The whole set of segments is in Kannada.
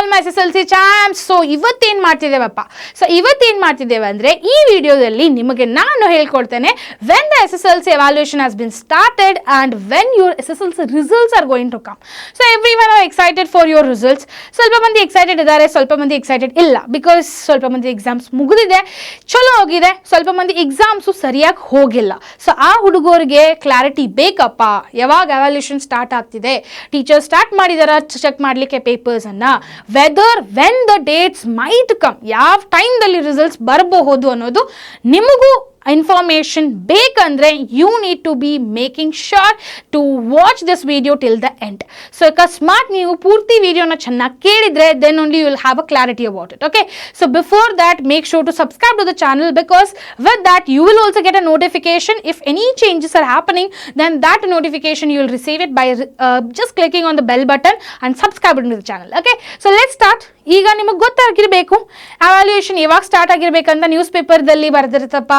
All my SSLC champs. So ಇವತ್ತೇನು ಮಾಡ್ತಿದ್ದೇವಪ್ಪ, ಸೊ ಇವತ್ತೇನು ಮಾಡ್ತಿದ್ದೇವೆ ಅಂದರೆ ಈ ವಿಡಿಯೋದಲ್ಲಿ ನಿಮಗೆ ನಾನು ಹೇಳ್ಕೊಡ್ತೇನೆ when the SSLC evaluation has been started and when your SSLC results are going to come. So everyone are excited for your results. ಸ್ವಲ್ಪ ಮಂದಿ ಎಕ್ಸೈಟೆಡ್ ಇದ್ದಾರೆ, ಸ್ವಲ್ಪ ಮಂದಿ ಎಕ್ಸೈಟೆಡ್ ಇಲ್ಲ. ಬಿಕಾಸ್ ಸ್ವಲ್ಪ ಮಂದಿ ಎಕ್ಸಾಮ್ಸ್ ಮುಗಿದಿದೆ, ಚಲೋ ಹೋಗಿದೆ, ಸ್ವಲ್ಪ ಮಂದಿ ಎಕ್ಸಾಮ್ಸು ಸರಿಯಾಗಿ ಹೋಗಿಲ್ಲ. ಸೊ ಆ ಹುಡುಗರಿಗೆ ಕ್ಲಾರಿಟಿ ಬೇಕಪ್ಪ, ಯಾವಾಗ evaluation ಸ್ಟಾರ್ಟ್ ಆಗ್ತಿದೆ, ಟೀಚರ್ ಸ್ಟಾರ್ಟ್ ಮಾಡಿದಾರ ಚೆಕ್ ಮಾಡಲಿಕ್ಕೆ ಪೇಪರ್ಸನ್ನು, whether when the dates might come, ಯಾವ ಟೈಮ್ದಲ್ಲಿ ರಿಸಲ್ಟ್ಸ್ ಬರಬಹುದು ಅನ್ನೋದು ನಿಮಗೂ ಇನ್ಫಾರ್ಮೇಷನ್ ಬೇಕಂದ್ರೆ you need to be making sure to watch this video till the end. So ಅಕಸ್ಮಾತ್ ನೀವು ಪೂರ್ತಿ ವಿಡಿಯೋನ ಚೆನ್ನಾಗಿ ಕೇಳಿದ್ರೆ then only you will have a clarity about it. Okay, so before that make sure to subscribe to the channel because with that you will also get a notification if any changes are happening, then that notification you will receive it by just clicking on the bell button and subscribe to the channel. Okay, so let's start. ಈಗ ನಿಮಗೆ ಗೊತ್ತಾಗಿರಬೇಕು ಅವಾಲ್ಯೂಯೇಷನ್ ಯಾವಾಗ ಸ್ಟಾರ್ಟ್ ಆಗಿರ್ಬೇಕಂತ ನ್ಯೂಸ್ ಪೇಪರ್ದಲ್ಲಿ ಬರೆದಿರ್ತಪ್ಪ,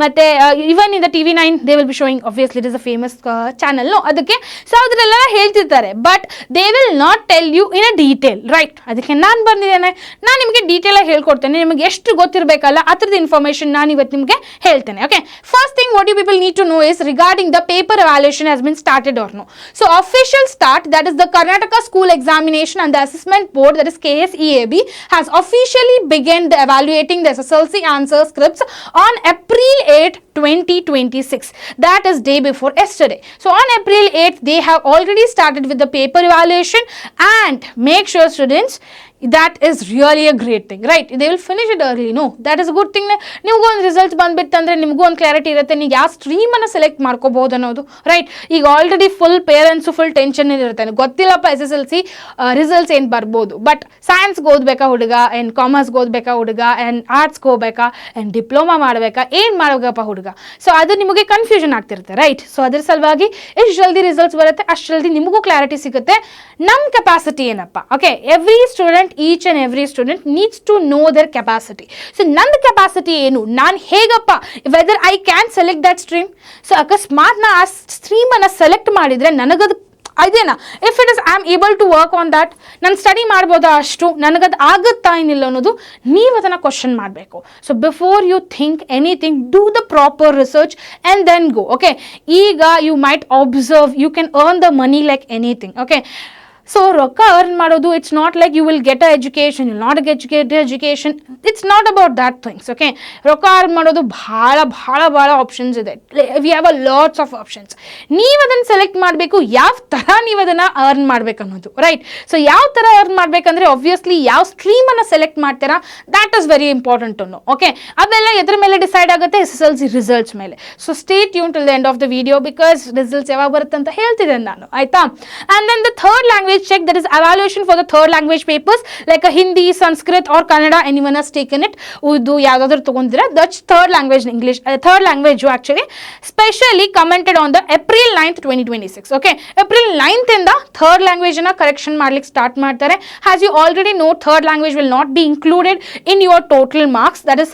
ಮತ್ತು even in the TV9 they will be showing, obviously it is a famous channel ಅದಕ್ಕೆ. ಸೊ ಅದರೆಲ್ಲ ಹೇಳ್ತಿರ್ತಾರೆ, but they will not tell you in a detail, right? ಅದಕ್ಕೆ ನಾನು ಬಂದಿದ್ದೇನೆ, ನಾನು ನಿಮಗೆ ಡೀಟೇಲಾಗಿ ಹೇಳ್ಕೊಡ್ತೇನೆ. ನಿಮಗೆ ಎಷ್ಟು ಗೊತ್ತಿರಬೇಕಲ್ಲ ಅದ್ರದ್ದು ಇನ್ಫಾರ್ಮೇಷನ್ ನಾನು ಇವತ್ತು ನಿಮಗೆ ಹೇಳ್ತೇನೆ. Okay, first thing what you people need to know is regarding the paper evaluation has been started or no. So official start, that is the Karnataka School Examination and the Assessment Board, that is KSEAB, has officially begun the evaluating the SSLC answer scripts on April 8, 2026. That is day before yesterday. So on April 8th, they have already started with the paper evaluation, and make sure students, that is really a great thing, right? They will finish it early, no? That is a good thing. ನಿಮಗೂ ಒಂದು ರಿಸಲ್ಟ್ ಬಂದ್ಬಿಟ್ಟಂದ್ರೆ ನಿಮಗೂ ಒಂದು ಕ್ಲಾರಿಟಿ ಇರುತ್ತೆ, ನೀವು ಯಾವ ಸ್ಟ್ರೀಮನ್ನು ಸೆಲೆಕ್ಟ್ ಮಾಡ್ಕೋಬಹುದು ಅನ್ನೋದು, ರೈಟ್? ಈಗ already full parents full tension ಇರುತ್ತೆ, ಗೊತ್ತಿಲ್ಲಪ್ಪ SSLC ರಿಸಲ್ಟ್ಸ್ ಏನು ಬರ್ಬೋದು, ಬಟ್ ಸೈನ್ಸ್ಗೆ ಓದಬೇಕಾ ಹುಡುಗ, ಆ್ಯಂಡ್ ಕಾಮರ್ಸ್ಗೆ ಓದಬೇಕಾ ಹುಡುಗ, ಆ್ಯಂಡ್ ಆರ್ಟ್ಸ್ಗೆ ಹೋಗ್ಬೇಕಾ, ಆ್ಯಂಡ್ ಡಿಪ್ಲೊಮಾ ಮಾಡಬೇಕಾ, ಏನು ಮಾಡಬೇಕಪ್ಪ ಹುಡುಗ? ಸೊ ಅದು ನಿಮಗೆ ಕನ್ಫ್ಯೂಷನ್ ಆಗ್ತಿರುತ್ತೆ, ರೈಟ್? ಸೊ ಅದ್ರ ಸಲುವಾಗಿ ಎಷ್ಟು ಜಲ್ದಿ ರಿಸಲ್ಟ್ಸ್ ಬರುತ್ತೆ ಅಷ್ಟು ಜಲ್ದಿ ನಿಮಗೂ ಕ್ಲಾರಿಟಿ ಸಿಗುತ್ತೆ. ನಮ್ಮ ಕೆಪಾಸಿಟಿ ಏನಪ್ಪ? Okay, every student, each and every student needs to know their capacity. So ನಂದು ಕೆಪಾಸಿಟಿ ಏನು, ನಾನು ಹೇಗಪ್ಪ whether I can select that stream. So ಅಕಸ್ಮಾತ್ ನಾ ಆ ಸ್ಟ್ರೀಮನ್ನು ಸೆಲೆಕ್ಟ್ ಮಾಡಿದರೆ ನನಗದು ಇದೇನಾ, if it is I am able to work on that, ನಾನು ಸ್ಟಡಿ ಮಾಡ್ಬೋದಾ ಅಷ್ಟು, ನನಗದು ಆಗುತ್ತಾ ಏನಿಲ್ಲ ಅನ್ನೋದು ನೀವು ಅದನ್ನು ಕ್ವಶನ್ ಮಾಡಬೇಕು. So before you think anything, do the proper research and then go. Okay, ಈಗ you might observe you can earn the money like anything. Okay, so ರೊಕ್ಕ ಅರ್ನ್ ಮಾಡೋದು, it's not like you will get a education, you not get education, it's not about that things. Okay, ರೊಕ್ಕ ಅರ್ನ್ ಮಾಡೋದು ಭಾಳ ಆಪ್ಷನ್ಸ್ ಇದೆ. We have a lots of options. ನೀವು ಅದನ್ನು ಸೆಲೆಕ್ಟ್ ಮಾಡಬೇಕು, ಯಾವ ಥರ ನೀವು ಅದನ್ನು ಅರ್ನ್ ಮಾಡಬೇಕು ಅನ್ನೋದು, ರೈಟ್? ಸೊ ಯಾವ ಥರ ಅರ್ನ್ ಮಾಡಬೇಕಂದ್ರೆ ಆಬ್ವಿಯಸ್ಲಿ ಯಾವ ಸ್ಟ್ರೀಮನ್ನು ಸೆಲೆಕ್ಟ್ ಮಾಡ್ತೀರಾ, that is very important to know. Okay, ಅದೆಲ್ಲ ಎದ್ರ ಮೇಲೆ ಡಿಸೈಡ್ ಆಗುತ್ತೆ? SSLC ರಿಸಲ್ಟ್ಸ್ ಮೇಲೆ. So stay tune till the end of the video because results ಯಾವಾಗ ಬರುತ್ತೆ ಅಂತ ಹೇಳ್ತಿದ್ದೇನೆ ನಾನು, ಆಯ್ತಾ? And then the third language check, that is evaluation for the third language papers like a Hindi, Sanskrit or Kannada, anyone has taken it. Urdu yadadur tagondira, that's third language in English, third language actually specially commented on the April 9th 2026. Okay, April 9th in the third language na correction ಮಾಡ್ಲಿಕ್ಕೆ ಸ್ಟಾರ್ಟ್ ಮಾಡ್ತಾರೆ. As you already know, third language will not be included in your total marks. That is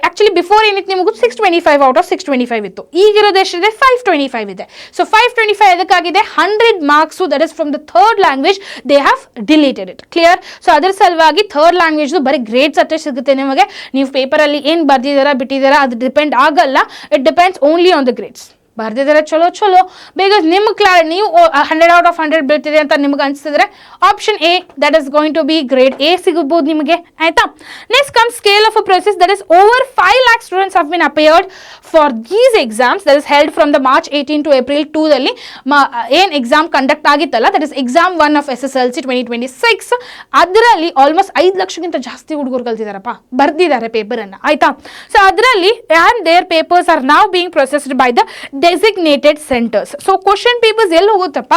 actually before ಏನಿತ್ತು ನಿಮಗೂ 625 out of 625 ಇತ್ತು, ಈಗಿರೋದು ಎಷ್ಟಿದೆ? 525 ಇದೆ. So 525 ಎದಕ್ಕಾಗಿದೆ? 100 marks, that is from the third language they have deleted it. Clear? So ಅದರ ಸಲುವಾಗಿ ಥರ್ಡ್ ಲ್ಯಾಂಗ್ವೇಜ್ ಬರೀ ಗ್ರೇಡ್ಸ್ ಅಷ್ಟೇ ಸಿಗುತ್ತೆ ನಿಮಗೆ. ನೀವು ಪೇಪರಲ್ಲಿ ಏನು ಬರ್ದಿದ್ದೀರಾ ಬಿಟ್ಟಿದ್ದೀರಾ ಅದು ಡಿಪೆಂಡ್ ಆಗಲ್ಲ, it depends only on the grades. ಬರ್ದಿದ್ದಾರೆ ಚಲೋ ಬಿಕಾಸ್ ನಿಮ್ಗೆ ನೀವು 100 out of 100 ಬೀಳ್ತಿದೆ ಅಂತ ನಿಮ್ಗೆ ಅನಿಸ್ತಿದ್ರೆ option A, that is going to be grade A ಸಿಗಬಹುದು ನಿಮಗೆ, ಆಯ್ತಾ? Next come scale of a process, that is over 5 lakh students have been appeared for these exams, that is held from the March 18 to April 2 ದಲ್ಲಿ ಏನು ಎಕ್ಸಾಮ್ ಕಂಡಕ್ಟ್ ಆಗಿತ್ತಲ್ಲ, that is exam 1 of SSLC 2026. ಅದರಲ್ಲಿ ಆಲ್ಮೋಸ್ಟ್ 5 ಲಕ್ಷಕ್ಕಿಂತ ಜಾಸ್ತಿ ಹುಡುಗರು ಕಲ್ತಿದಾರಪ್ಪ, ಬರ್ದಿದ್ದಾರೆ ಪೇಪರನ್ನು, ಆಯ್ತಾ? ಸೊ ಅದರಲ್ಲಿ ಆ್ಯಂಡ್ ದೇರ್ ಪೇಪರ್ಸ್ ಆರ್ ನಾವ್ being processed by the designated centers. So question papers ಎಲ್ಲಿ ಹೋಗುತ್ತಪ್ಪ?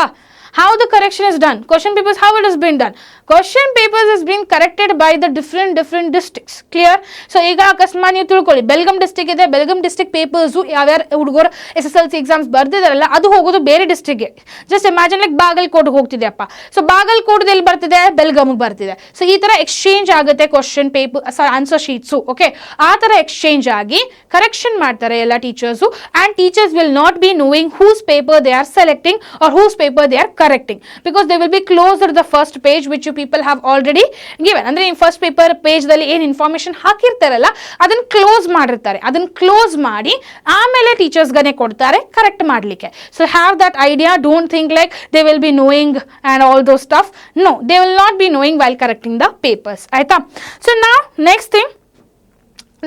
How the correction is done? Question papers, how it has been done? Question papers has been corrected by the different districts. Clear? So ಈಗ ಅಕಸ್ಮಾತ್ ನೀವು ತಿಳ್ಕೊಳ್ಳಿ, ಬೆಲ್ಗಮ್ ಡಿಸ್ಟ್ರಿಕ್ಟ್ ಇದೆ, ಬೆಲ್ಗಮ್ ಡಿಸ್ಟ್ರಿಕ್ಟ್ ಪೇಪರ್ಸು ಯಾವ್ಯಾರು ಹುಡುಗರು SSLC ಎಕ್ಸಾಮ್ಸ್ ಬರ್ದಿದಾರಲ್ಲ ಅದು ಹೋಗೋದು ಬೇರೆ ಡಿಸ್ಟ್ರಿಕ್ಟ್ಗೆ. ಜಸ್ಟ್ ಇಮ್ಯಾಜಿನ್ ಲೈಕ್ ಬಾಗಲಕೋಟೆಗೆ ಹೋಗ್ತಿದೆಯಪ್ಪ, ಸೊ ಬಾಗಲಕೋಟೆದಲ್ಲಿ ಎಲ್ಲಿ ಬರ್ತಿದೆ? ಬೆಲ್ಗಮ್ಗೆ ಬರ್ತಿದೆ. ಸೊ ಈ ಥರ ಎಕ್ಸ್ಚೇಂಜ್ ಆಗುತ್ತೆ question paper, answer sheets. Okay, ಆ ಥರ ಎಕ್ಸ್ಚೇಂಜ್ ಆಗಿ ಕರೆಕ್ಷನ್ ಮಾಡ್ತಾರೆ ಎಲ್ಲ teachers, and teachers will not be knowing whose paper they are selecting or whose paper they are correcting, because they will be closer to the first page which you people have already given. ಅಂದ್ರೆ ನಿಮ್ಮ ಫಸ್ಟ್ ಪೇಪರ್ ಪೇಜ್ದಲ್ಲಿ ಏನು ಇನ್ಫಾರ್ಮೇಶನ್ ಹಾಕಿರ್ತಾರಲ್ಲ ಅದನ್ನು ಕ್ಲೋಸ್ ಮಾಡಿರ್ತಾರೆ, ಅದನ್ನು ಕ್ಲೋಸ್ ಮಾಡಿ ಆಮೇಲೆ ಟೀಚರ್ಸ್ಗನೇ ಕೊಡ್ತಾರೆ ಕರೆಕ್ಟ್ ಮಾಡಲಿಕ್ಕೆ. So have that idea. Don't think like they will be knowing and all those stuff. No, they will not be knowing while correcting the papers. Aita. So now next thing,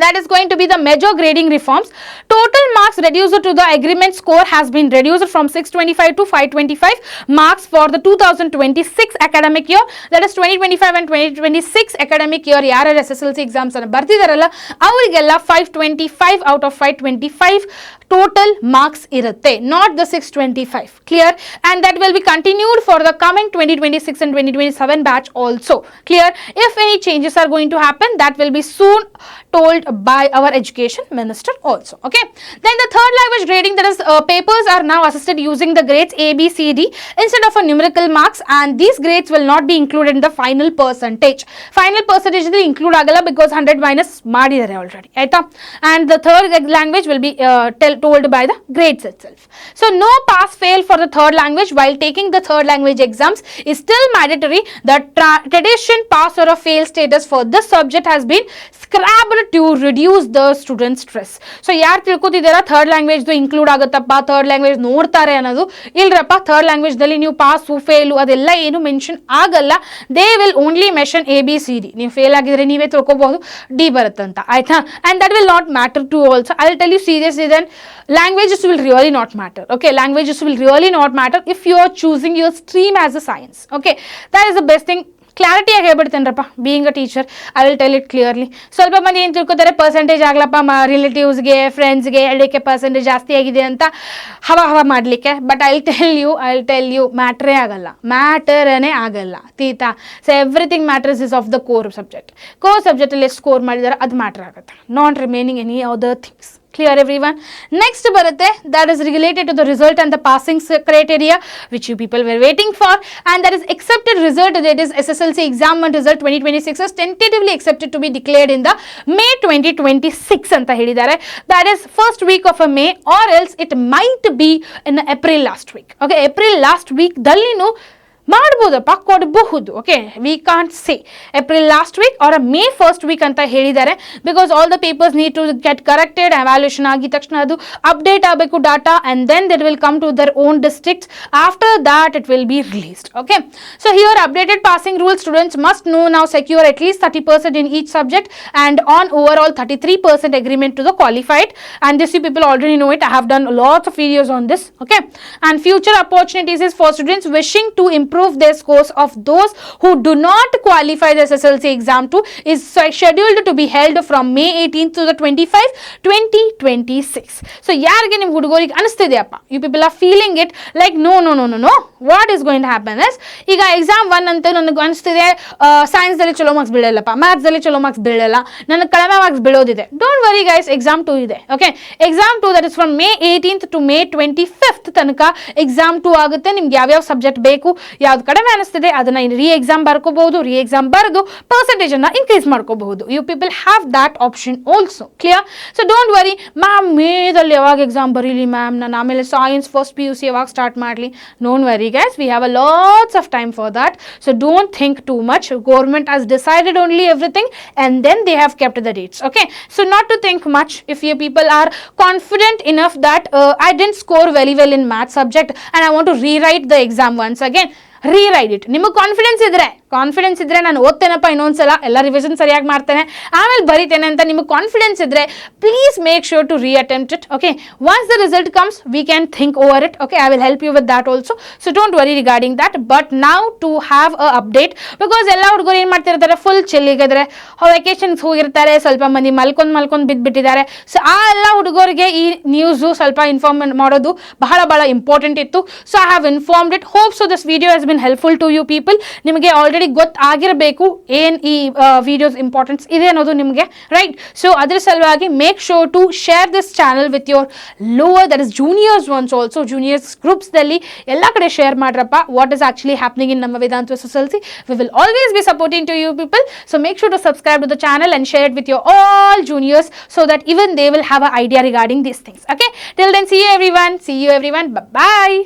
that is going to be the major grading reforms. Total marks reduced to the agreement score has been reduced from 625 to 525 marks for the 2026 academic year. That is 2025 and 2026 academic year. ಯಾರು SSLC exams ಅನ್ನು ಬರ್ತಿದಾರಲ್ಲ ಅವರಿಗೆಲ್ಲ 525 out of 525 total marks irutte, not the 625. Clear? And that will be continued for the coming 2026 and 2027 batch also. Clear? If any changes are going to happen, that will be soon told by our education minister also. Okay. Then the third language grading, that is papers are now assessed using the grades A, B, C, D instead of a numerical marks, and these grades will not be included in the final percentage. Final percentage is include agala because 100 minus madidare already. Aita. And the third language will be told by the grades itself. So no pass fail for the third language while taking the third language exams is still mandatory. The tradition pass or a fail status for this subject has been scrapped to reduce the student stress. So ಯಾರು ತಿಳ್ಕೊತಿದ್ದೀರಾ ಥರ್ಡ್ ಲ್ಯಾಂಗ್ವೇಜ್ದು ಇನ್ಕ್ಲೂಡ್ ಆಗುತ್ತಪ್ಪ, ಥರ್ಡ್ ಲ್ಯಾಂಗ್ವೇಜ್ ನೋಡ್ತಾರೆ ಅನ್ನೋದು, ಇಲ್ರಪ್ಪ ಥರ್ಡ್ ಲ್ಯಾಂಗ್ವೇಜ್ದಲ್ಲಿ ನೀವು ಪಾಸು ಫೇಲು ಅದೆಲ್ಲ ಏನು ಮೆನ್ಷನ್ ಆಗಲ್ಲ. They will only mention ABCD. ನೀವು ಫೇಲ್ ಆಗಿದ್ರೆ ನೀವೇ ತಿಳ್ಕೊಬಹುದು ಡಿ ಬರುತ್ತಂತ, ಆಯ್ತಾ? And that will not matter to also. I will tell you seriously then languages will really not matter. Okay, languages will really not matter if you are choosing your stream as a science. Okay, that is the best thing. Clarity ಆಗಿ ಹೇಳ್ಬಿಡ್ತೇನಪ್ಪ, being a teacher I will tell it clearly. ಸ್ವಲ್ಪ ಮಂದಿ ಏನು ತಿಳ್ಕೊತಾರೆ, ಪರ್ಸೆಂಟೇಜ್ ಆಗ್ಲಪ್ಪ ರಿಲೇಟಿವ್ಸ್ಗೆ ಫ್ರೆಂಡ್ಸ್ಗೆ ಹೇಳಲಿಕ್ಕೆ ಪರ್ಸೆಂಟೇಜ್ ಜಾಸ್ತಿ ಆಗಿದೆ ಅಂತ ಹವಾ ಮಾಡಲಿಕ್ಕೆ. But I will tell you ಮ್ಯಾಟ್ರೇ ಆಗಲ್ಲ, ಮ್ಯಾಟರೇ ಆಗಲ್ಲ ತೀತಾ. So everything matters is of the core subject. Core ಸಬ್ಜೆಕ್ಟಲ್ಲಿ ಎಷ್ಟು ಸ್ಕೋರ್ ಮಾಡಿದಾರೆ ಅದು ಮ್ಯಾಟ್ರ್ ಆಗುತ್ತೆ, not remaining any other things. Clear everyone? Next barutte, that is related to the result and the passing criteria which you people were waiting for, and that is accepted result, that is SSLC exam result 2026 is tentatively accepted to be declared in the May 2026 anta helidare. That is first week of a May, or else it might be in April last week. Okay, April last week dallinu ಮಾಡ್ಬೋದಪ್ಪ, ಕೊಡಬಹುದು. Okay, we can't say April last week or May first week ಅಂತ ಹೇಳಿದ್ದಾರೆ. Because all the papers need to get corrected, evaluation ಆಗಿದ ತಕ್ಷಣ ಅದು ಅಪ್ಡೇಟ್ ಆಗಬೇಕು data, and then that will come to their own districts. After that it will be released. Okay, so here updated passing rule, students must know now secure at least 30% in each subject and on overall 33% agreement to the qualified, and this you people already know it. I have done lots of videos on this. Okay, and future opportunities is for students wishing to improve their scores of those who do not qualify the SSLC exam 2 is scheduled to be held from May 18th to the 25th 2026. So ಯಾರಿಗೆ ನಿಮ್ಮ ಹುಡುಗರಿಗೆ ಅನಿಸ್ತಿದೆಯಪ್ಪ, you people are feeling it like no, what is going to happen is, ಈಗ ಎಕ್ಸಾಮ್ 1 ಅಂತ ನನಗೆ ಅನಿಸ್ತಿದೆ ಸೈನ್ಸ್ದಲ್ಲಿ ಚಲೋ ಮಾರ್ಕ್ಸ್ ಬೀಳಲ್ಲಪ್ಪ, ಮ್ಯಾಥ್ಸಲ್ಲಿ ಚಲೋ ಮಾರ್ಕ್ಸ್ ಬೀಳಲ್ಲ, ನನಗೆ ಕಡಿಮೆ ಮಾರ್ಕ್ಸ್ ಬೀಳೋದಿದೆ. ಡೋಂಟ್ ವರಿ ಗೈಸ್, ಎಕ್ಸಾಮ್ 2 ಇದೆ. Okay, exam 2 that is from May 18th to May 25th ತನಕ ಎಕ್ಸಾಮ್ 2 ಆಗುತ್ತೆ. ನಿಮ್ಗೆ ಯಾವ್ಯಾವ ಸಬ್ಜೆಕ್ಟ್ ಬೇಕು, ಯಾವ್ದು ಕಡಿಮೆ ಅನಿಸ್ತಿದೆ ಅದನ್ನ ರೀ ಎಕ್ಸಾಮ್ ಬರ್ಕೋಬಹುದು, ರೀ ಎಕ್ಸಾಮ್ ಬರೆದು ಪರ್ಸೆಂಟೇಜ್ ಅನ್ನ ಇನ್ಕ್ರೀಸ್ ಮಾಡ್ಕೋಬಹುದು. You people have that option also. Clear? So don't worry ma'am, ಮೇದಲ್ಲಿ ಯಾವಾಗ ಎಕ್ಸಾಮ್ ಬರೀಲಿ ಮ್ಯಾಮ್, ನಾನು ಆಮೇಲೆ ಸೈನ್ಸ್ ಫಸ್ಟ್ PUC ಯಾವಾಗ ಸ್ಟಾರ್ಟ್ ಮಾಡಲಿ. Don't worry guys, we have a lots of time for that. So don't think too much. Government has decided only everything and then they have kept the dates. Okay, so not to think much. If you people are confident enough that I didn't score very well in math subject and I want to rewrite the exam once again, rewrite it. ನಿಮಗೆ ಕಾನ್ಫಿಡೆನ್ಸ್ ಇದ್ರೆ ನಾನು ಓದ್ತೇನಪ್ಪ ಇನ್ನೊಂದ್ಸಲ, ಎಲ್ಲ ರಿವಿಷನ್ ಸರಿಯಾಗಿ ಮಾಡ್ತೇನೆ, ಆಮೇಲೆ ಬರಿತೇನೆ ಅಂತ ನಿಮಗೆ ಕಾನ್ಫಿಡೆನ್ಸ್ ಇದ್ರೆ please make sure to reattempt it. Okay, once the result comes we can think over it. Okay, I will help you with that also. So don't worry regarding that. But ನಾವು to have a update, because ಎಲ್ಲ ಹುಡುಗರು ಏನು ಮಾಡ್ತಿರ್ತಾರೆ, ಫುಲ್ ಚಿಲ್ಲಿಗಿದ್ರೆ ವೆಕೇಶನ್ಸ್ ಹೋಗಿರ್ತಾರೆ, ಸ್ವಲ್ಪ ಮಂದಿ ಮಲ್ಕೊಂಡು ಬಿದ್ದುಬಿಟ್ಟಿದ್ದಾರೆ. ಸೊ ಆ ಎಲ್ಲ ಹುಡುಗರಿಗೆ ಈ ನ್ಯೂಸು ಸ್ವಲ್ಪ ಇನ್ಫಾರ್ಮ್ ಮಾಡೋದು ಬಹಳ ಇಂಪಾರ್ಟೆಂಟ್ ಇತ್ತು. So I have informed it. Hope so this video has been helpful to you people. ನಿಮಗೆ ಆಲ್ರೆಡಿ ಗೊತ್ತಾಗಿರಬೇಕು ಏನು ಈ ವಿಡಿಯೋಸ್ ಇಂಪಾರ್ಟೆನ್ಸ್ ಇದೆ ಅನ್ನೋದು ನಿಮಗೆ, ರೈಟ್? ಸೊ ಅದ್ರ ಸಲುವಾಗಿ make sure to share this channel with your lower, that is juniors ones also. Juniors ಗ್ರೂಪ್ಸ್ದಲ್ಲಿ ಎಲ್ಲ ಕಡೆ ಶೇರ್ ಮಾಡ್ರಪ್ಪ what is actually happening in ನಮ್ಮ Vedanta SSLC. We will always be supporting to you people. So make sure to subscribe to the channel and share it with your all juniors so that even they will have an idea regarding these things. Okay, till then, see you everyone. Bye bye.